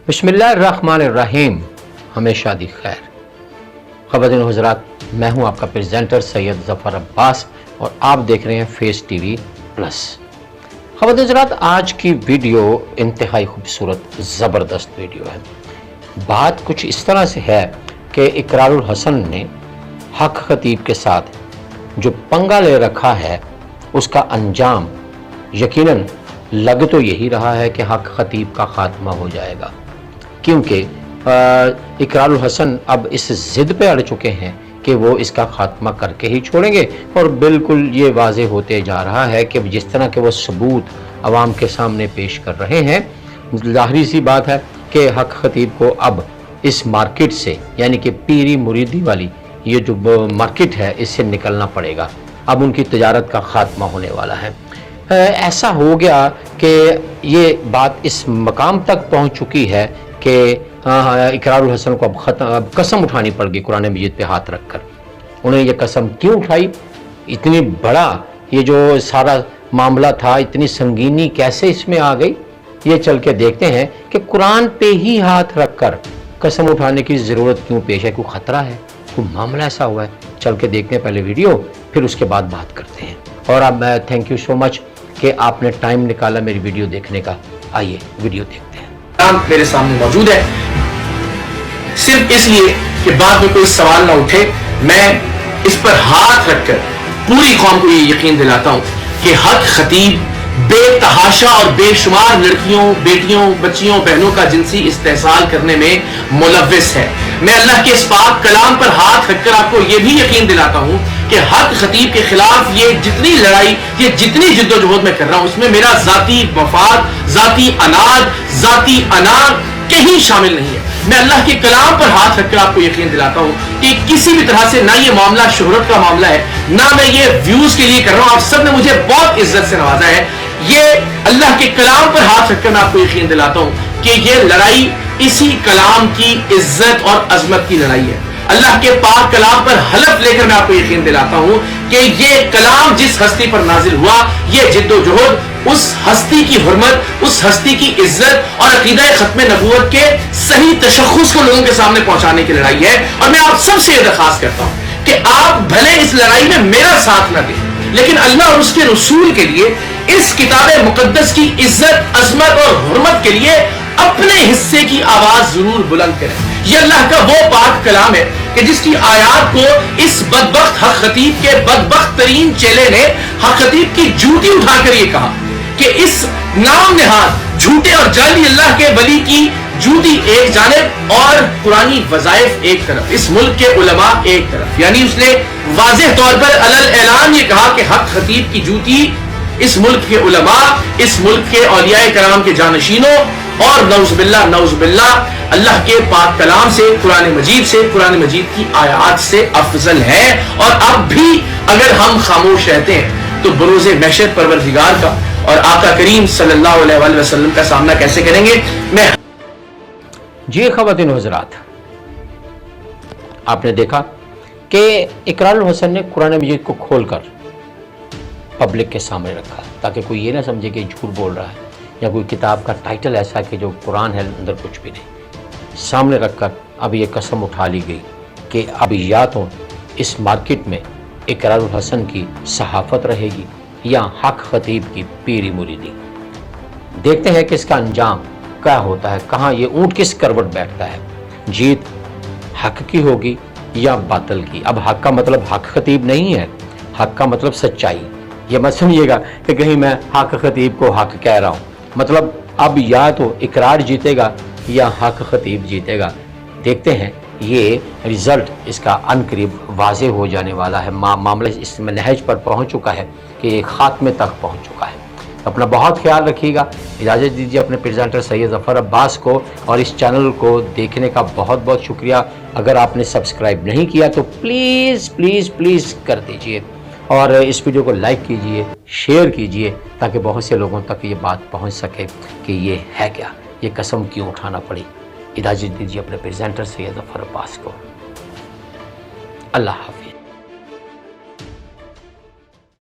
बिस्मिल्लाहिर्रहमानिर्रहीम। हमेशा दी खैर। ख़वातीन व हज़रात, मैं हूं आपका प्रेजेंटर सैयद ज़फ़र अब्बास और आप देख रहे हैं फेस टीवी प्लस। ख़वातीन व हज़रात, आज की वीडियो इंतहाई खूबसूरत ज़बरदस्त वीडियो है। बात कुछ इस तरह से है कि इकरारुल हसन ने हक खतीब के साथ जो पंगा ले रखा है उसका अंजाम यकीनन लग तो यही रहा है कि हक खतीब का खात्मा हो जाएगा, क्योंकि इकरारुल हसन अब इस ज़िद पे अड़ चुके हैं कि वो इसका खात्मा करके ही छोड़ेंगे। और बिल्कुल ये वाज़ेह होते जा रहा है कि जिस तरह के वो सबूत आवाम के सामने पेश कर रहे हैं, ज़ाहिर सी बात है कि हक खतीब को अब इस मार्केट से, यानी कि पीरी मुरीदी वाली ये जो मार्केट है, इससे निकलना पड़ेगा। अब उनकी तजारत का खात्मा होने वाला है। ऐसा हो गया कि ये बात इस मकाम तक पहुंच चुकी है कि इकरारुल हसन को अब कसम उठानी पड़ गई कुरान मजीद पे हाथ रखकर। उन्हें ये कसम क्यों उठाई? इतनी बड़ा ये जो सारा मामला था, इतनी संगीनी कैसे इसमें आ गई, ये चल के देखते हैं कि कुरान पे ही हाथ रखकर कसम उठाने की ज़रूरत क्यों पेश है। कोई ख़तरा है, कोई मामला ऐसा हुआ है? चल के देखते हैं पहले वीडियो, फिर उसके बाद बात करते हैं। और अब मैं थैंक यू सो मच कि आपने टाइम निकाला मेरी वीडियो देखने का। आइए वीडियो देखते हैं। मेरे सामने मौजूद है, सिर्फ इसलिए कि बाद में कोई सवाल ना उठे, मैं इस पर हाथ रखकर पूरी कौम को ये यकीन दिलाता हूं कि हक खतीब बेतहाशा और बेशुमार लड़कियों, बेटियों, बच्चियों, बहनों का जिनसी इस्तेहसाल करने में मुलव्विस है। मैं अल्लाह के इस पाक कलाम पर हाथ रखकर आपको यह भी यकीन दिलाता हूं कि हक खतीब के खिलाफ ये जितनी लड़ाई, ये जितनी जिद्दोजहद मैं कर रहा हूं, उसमें मेरा जाती मफाद, जाती अनाज, जाती अना कहीं शामिल नहीं है। मैं अल्लाह के कलाम पर हाथ रखकर आपको यकीन दिलाता हूं कि किसी भी तरह से ना ये मामला शोहरत का मामला है, ना मैं ये व्यूज के लिए कर रहा हूं। आप सब ने मुझे बहुत इज्जत से नवाजा है। ये अल्लाह के कलाम पर हाथ रखकर मैं आपको यकीन दिलाता हूं कि ये लड़ाई इसी कलाम की इज्जत और अजमत की लड़ाई है। अल्लाह के पाक कलाम पर हलफ लेकर मैं आपको यकीन दिलाता हूं कि ये कलाम जिस हस्ती पर नाजिल हुआ, ये जिद्दोजहद उस हस्ती की हुर्मत, उस हस्ती की इज्जत और अकीदा खत्म नबूवत के सही तशख़्ख़ुस को लोगों के सामने पहुंचाने की लड़ाई है। और मैं आप सबसे ये दरख्वास्त करता हूं कि आप भले इस लड़ाई में मेरा साथ न दें, लेकिन अल्लाह और उसके रसूल के लिए, इस किताब मुकद्दस की इज्जत, अजमत और हुर्मत के लिए अपने हिस्से की आवाज जरूर बुलंद करें। यह अल्लाह का वो पाक कलाम है कि जिसकी आयात को इस बदबख्त हक खतीब के बदबख्त तरीन चेले ने हक खतीब की जूती उठाकर ये कहा कि इस नाम निहाद झूठे और जाली अल्लाह के वली की जूती एक जानिब और पुरानी वज़ाइफ एक तरफ, इस मुल्क के उलमा एक तरफ। यानी उसने वाज़ेह तौर पर अलल ऐलान ये कहा कि हक खतीब की जूती इस मुल्क के उलमा, इस मुल्क के औलियाए कराम के जानशीनों और नौज़ुबिल्लाह अल्लाह के पाक कलाम से, कुरान मजीद से, कुरान मजीद की आयात से अफजल है। और अब भी अगर हम खामोश रहते हैं तो बरोज़े महशर परवरदिगार का और आका करीम सल्लल्लाहु अलैहि वसल्लम का सामना कैसे करेंगे? मैं जी ख़वातीन व हज़रात, आपने देखा कि इकरारुल हसन ने कुरान मजीद को खोलकर पब्लिक के सामने रखा ताकि कोई ये ना समझे कि झूठ बोल रहा है, या कोई किताब का टाइटल ऐसा कि जो कुरान है अंदर कुछ भी नहीं। सामने रखकर अब ये कसम उठा ली गई कि अब या तो इस मार्केट में इकरारुल हसन की सहाफ़त रहेगी या हक खतीब की पीरी मुरीदी। देखते हैं कि इसका अंजाम क्या होता है, कहाँ ये ऊँट किस करवट बैठता है। जीत हक की होगी या बातिल की। अब हक का मतलब हक खतीब नहीं है, हक का मतलब सच्चाई। ये मत समझिएगा कि कहीं मैं हक खतीब को हक कह रहा हूँ। मतलब अब या तो इकरार जीतेगा या हक खतीब जीतेगा। देखते हैं, ये रिज़ल्ट इसका अनकरीब वाज़ेह हो जाने वाला है। मामला इस नहज पर पहुँच चुका है कि ये खात्मे तक पहुँच चुका है। अपना बहुत ख्याल रखिएगा। इजाज़त दीजिए अपने प्रेजेंटर सैयद ज़फ़र अब्बास को, और इस चैनल को देखने का बहुत बहुत शुक्रिया। अगर आपने सब्सक्राइब नहीं किया तो प्लीज़ प्लीज़ प्लीज़ कर दीजिए, और इस वीडियो को लाइक कीजिए, शेयर कीजिए, ताकि बहुत से लोगों तक ये बात पहुंच सके कि ये है क्या, ये कसम क्यों उठाना पड़ी। इजाज़त दीजिए अपने प्रेजेंटर सैयद ज़फ़र अब्बास को। अल्लाह हाफ़िज़।